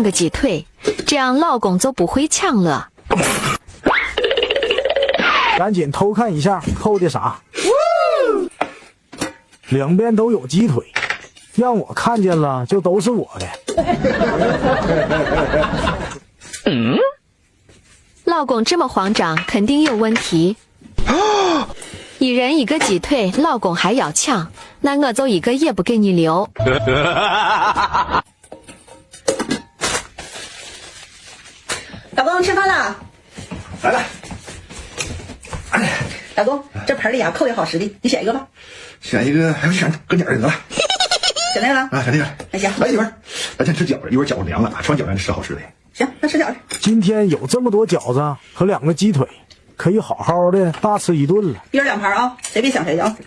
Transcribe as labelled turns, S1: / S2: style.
S1: 个鸡腿，这样老公就不会抢了。
S2: 赶紧偷看一下扣的啥，两边都有鸡腿，让我看见了就都是我的。
S1: 老公这么慌张，肯定有问题。一人一个鸡腿，老公还要抢，那我就一个也不给你留。
S3: 老公吃饭了，
S4: 来了。
S3: 老公，这盆里扣的好实的，你选一个吧。
S4: 选一个，还是选跟点儿得了。
S3: 选那个了
S4: 啊，选那个。
S3: 那行，
S4: 来一份。咱先吃饺子，一会儿饺子凉了，吃完饺子咱吃好吃的。
S3: 行，那吃饺子。
S2: 今天有这么多饺子和2个鸡腿，可以好好的大吃一顿了。
S3: 一人2盘啊，谁别想谁的啊。